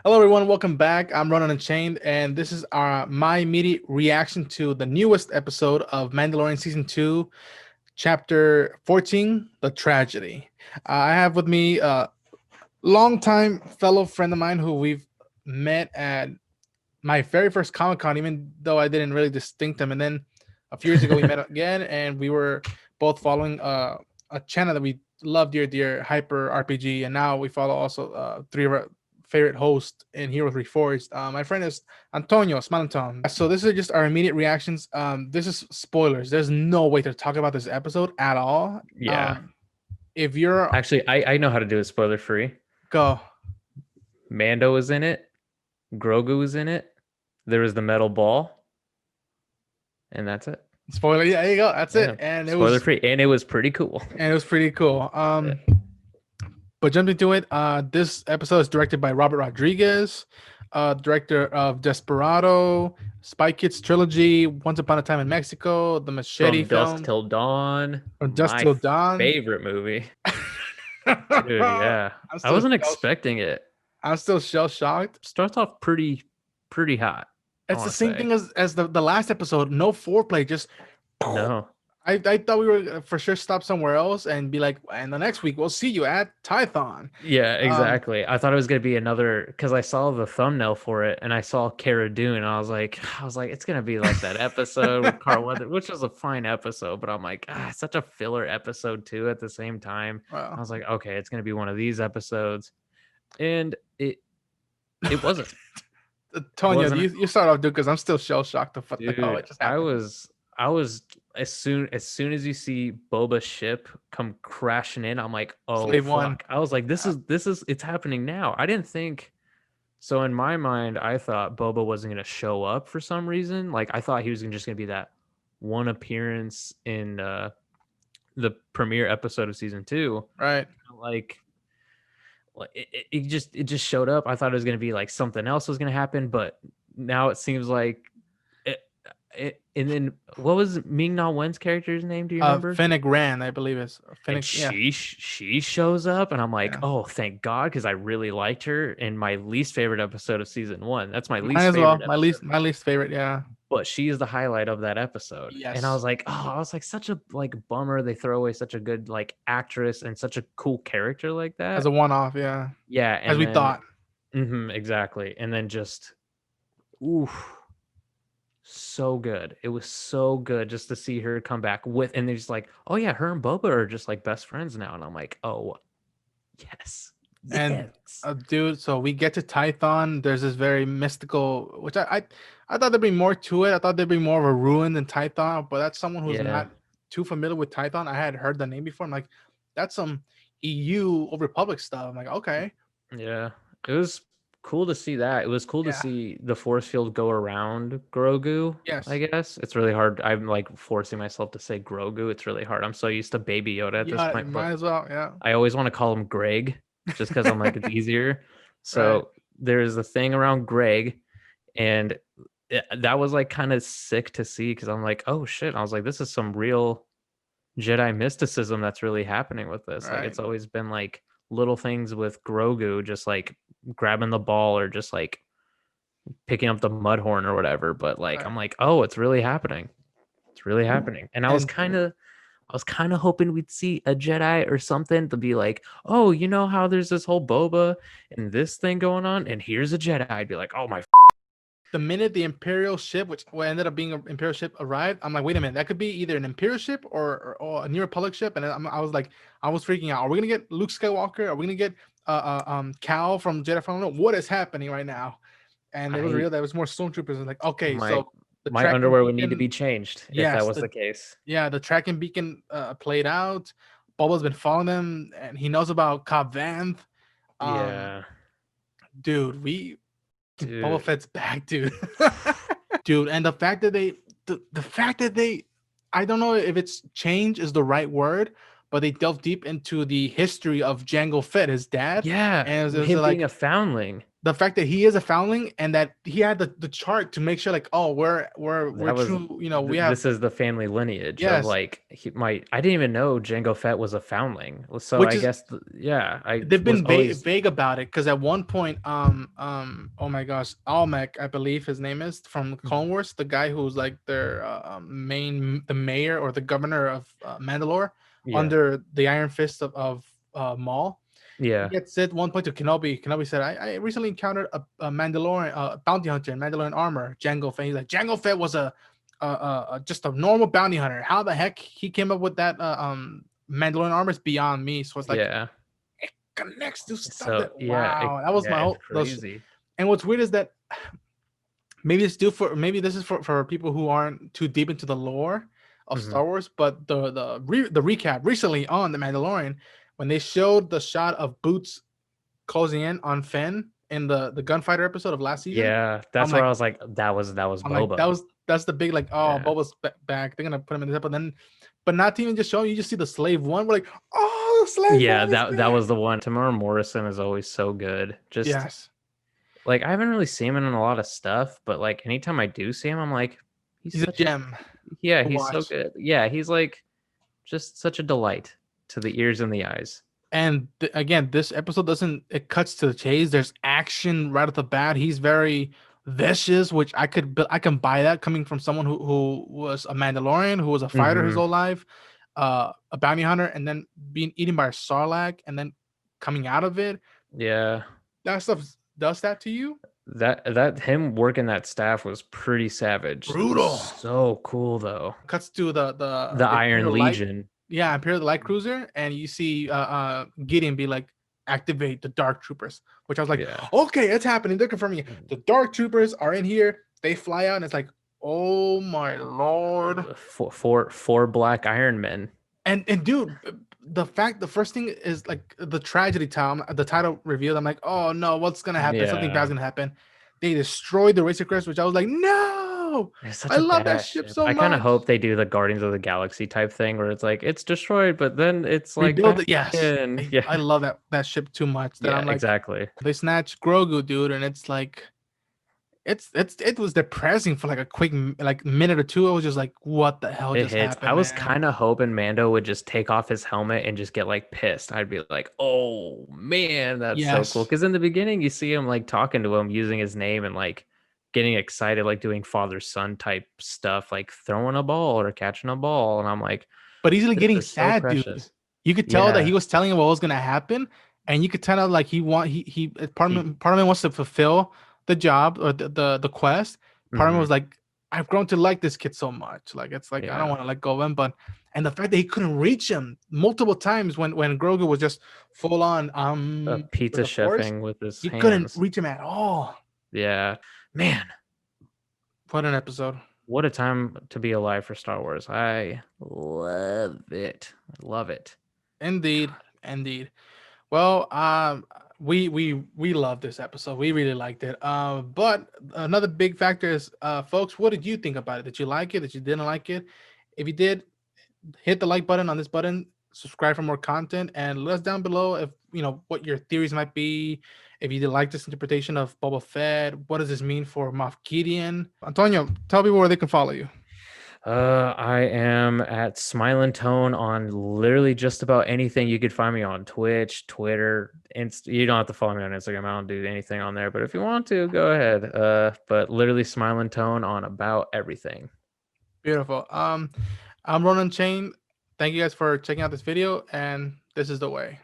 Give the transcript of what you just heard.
Hello, everyone. Welcome back. I'm Ronan Unchained, and this is my immediate reaction to the newest episode of Mandalorian Season 2, Chapter 14, The Tragedy. I have with me a longtime fellow friend of mine who we've met at my very first Comic Con, even though I didn't really distinct him. And then a few years ago, we met again, and we were both following a channel that we love dear, dear, Hyper RPG. And now we follow also three of our favorite hosts in Heroes Reforged. My friend is Antonio, SmilinTone. So this is just our immediate reactions. This is spoilers. There's no way to talk about this episode at all. Yeah. If you're Actually, I know how to do it spoiler free. go, Mando was in it. Grogu was in it. There was the metal ball. And that's it. spoiler. Yeah, there you go. That's Yeah. it. And it Spoiler was free. And it was pretty cool. and it was pretty cool. Yeah. But jumping to it, this episode is directed by Robert Rodriguez, director of Desperado, Spy Kids trilogy, Once Upon a Time in Mexico, the Machete From Dusk film, Till Dawn. From Dusk My Till Dawn. favorite movie. Dude, yeah. I wasn't expecting it. I'm still shell shocked. Starts off pretty hot. It's the same thing as the last episode. No foreplay, just No. I thought we were for sure stop somewhere else and be like, and the next week we'll see you at Tython. Yeah, exactly. I thought it was gonna be another because I saw the thumbnail for it and I saw Cara Dune and I was like, it's gonna be like that episode with Carl Weather, which was a fine episode, but I'm like, such a filler episode too at the same time. Wow. I was like, okay, it's gonna be one of these episodes, and it wasn't. Tonya, you start off, dude, because I'm still shell shocked of what the hell Dude, just happened. I was as soon as you see Boba's ship come crashing in, I'm like, oh Slave fuck. one. I was like, this is it's happening now. I didn't think so. In my mind, I thought Boba wasn't gonna show up for some reason. Like I thought he was just gonna be that one appearance in the premiere episode of season 2. Right. Like it just showed up. I thought it was gonna be like something else was gonna happen, but now it seems like and then what was Ming Na Wen's character's name? Do you remember? Fennec Rand, I believe is Fennec. She shows up, and I'm like, Yeah. oh, thank God, because I really liked her in my least favorite episode of season 1. That's my least Mine as favorite. well. My least favorite. Yeah. But she is the highlight of that episode. Yes. And I was like, such a like bummer. They throw away such a good like actress and such a cool character like that As a one-off. Yeah. Yeah, As we thought. Exactly, and then just oof. So good. It was so good just to see her come back with, and they're just like, oh yeah, her and Boba are just like best friends now. And I'm like, oh yes. And dude, so we get to Tython. There's this very mystical, which I thought there'd be more to it. I thought there'd be more of a ruin than Tython, but that's someone who's not too familiar with Tython. I had heard the name before. I'm like, that's some EU Old Republic stuff. I'm like, okay. Yeah, it was cool to see that. It was cool to see the force field go around Grogu. Yes. I guess it's really hard. I'm like forcing myself to say Grogu. It's really hard. I'm so used to Baby Yoda at this point. Might as well. Yeah. I always want to call him Greg just because I'm like, it's easier. So there's a thing around Greg, and that was like kind of sick to see because I'm like, oh shit. I was like, this is some real Jedi mysticism that's really happening with this. Like it's always been like little things with Grogu, just like grabbing the ball or just like picking up the mud horn or whatever. But like I'm like, oh, it's really happening. It's really happening. And I was kind of hoping we'd see a Jedi or something to be like, oh, you know how there's this whole Boba and this thing going on, and here's a Jedi. I'd be like, oh my. The minute the Imperial ship, which ended up being an Imperial ship, arrived, I'm like, wait a minute, that could be either an Imperial ship or a New Republic ship. And I was like, I was freaking out. Are we gonna get Luke Skywalker? Are we gonna get Cal from Jedi Fallen Order? What is happening right now? And it was real. There was more stormtroopers. And like, okay, so my underwear would need to be changed if that was the case. Yeah, the tracking beacon played out. Boba's been following them, and he knows about Cobb Vanth. Dude, Boba Fett's back, dude. Dude, and the fact that they, I don't know if it's change is the right word, but they delve deep into the history of Jango Fett, his dad. Yeah, and it was him like, being a foundling. the fact that he is a foundling and that he had the chart to make sure like, oh, we're That was true, we have. this is the family lineage of Yes, like I didn't even know Jango Fett was a foundling. So which I is, guess yeah, I they've was been always vague about it, because at one point, oh my gosh, Almec, I believe his name is, from Clone Mhm. Wars, the guy who's like their the mayor or the governor of Mandalore, Yeah. under the Iron Fist of Maul. He Yeah. gets said one point to Kenobi. Kenobi said, I recently encountered a Mandalorian bounty hunter in Mandalorian armor, Jango Fett. He's like, Jango Fett was just a normal bounty hunter. How the heck he came up with that Mandalorian armor is beyond me. So it's like, Yeah. it connects to stuff So that, yeah, wow, that was my it's whole crazy. and what's weird is that maybe this is for people who aren't too deep into the lore of Mhm. Star Wars, but the recap recently on the Mandalorian, when they showed the shot of Boots closing in on Finn in the gunfighter episode of last season, Yeah, I'm that's where like I was like, that was I'm like Boba. that's the big like, oh, Yeah. Boba's back. They're gonna put him in this episode, then, but not to even just show you just see the Slave One. We're like, oh, the Slave Yeah, One is that there. was the one. Tamara Morrison is always so good. Just Yes, like I haven't really seen him in a lot of stuff, but like anytime I do see him, I'm like, he's he's a such a gem yeah, to he's so watch. good. Yeah, he's like just such a delight to the ears and the eyes. And again, this episode doesn't, it cuts to the chase. There's action right off the bat. He's very vicious, which I can buy that coming from someone who was a Mandalorian, who was a fighter his Hmm. whole life, a bounty hunter, and then being eaten by a Sarlacc, and then coming out of it. Yeah. That stuff does that to you. That him working that staff was pretty savage. Brutal. So cool though. Cuts to The the Iron Imperial Light, Legion. yeah, Imperial Light Cruiser, and you see Gideon be like, activate the Dark Troopers, which I was like, Yeah. okay, it's happening. They're confirming it. The Dark Troopers are in here. They fly out, and it's like, oh my lord. Four black Iron Men. And dude, the first thing is like the tragedy time, the title revealed. I'm like, oh no, what's gonna happen? Something bad's Yeah. gonna happen. They destroyed the Razor Crest, which I was like, no, It's such I a love that badass ship ship. so I kind of much. hope they do the Guardians of the Galaxy type thing where it's like it's destroyed, but then it's like Rebuild back it, yes. in. Yeah. I love that ship too much that Yeah, I'm like, exactly. they snatch Grogu, dude, and it's like, it was depressing for like a quick like minute or two. I was just like, what the hell It just hits. I happened, was man? kind of hoping Mando would just take off his helmet and just get like pissed. I'd be like, "Oh man, that's so cool." Yes, Because in the beginning, you see him like talking to him, using his name and like getting excited, like doing father son type stuff, like throwing a ball or catching a ball, and I'm like, but easily "This getting is so sad, dude. precious." You could tell that he Yeah, was telling him what was gonna happen, and you could tell like he he. part of him wants to fulfill the job or the quest. Part of him Mhm. was like, I've grown to like this kid so much. Like it's like I don't Yeah, want to let go of him, but and the fact that he couldn't reach him multiple times when Grogu was just full on with pizza the Force, chefing with his he couldn't hands. reach him at all. Yeah, man, What an episode. what a time to be alive for Star Wars. I love it. I love it. Indeed, indeed. Well, we love this episode. We really liked it. But another big factor is, folks, what did you think about it? Did you like it? Did you didn't like it? If you did, hit the like button on this button. Subscribe for more content, and let us down below if you know what your theories might be. If you did like this interpretation of Boba Fett, what does this mean for Moff Gideon? Antonio, tell people where they can follow you. I am at SmilinTone on literally just about anything. You could find me on Twitch, Twitter, you don't have to follow me on Instagram. I don't do anything on there, but if you want to, go ahead. But literally SmilinTone on about everything. Beautiful. I'm Ronan Chain. Thank you guys for checking out this video, and this is the way.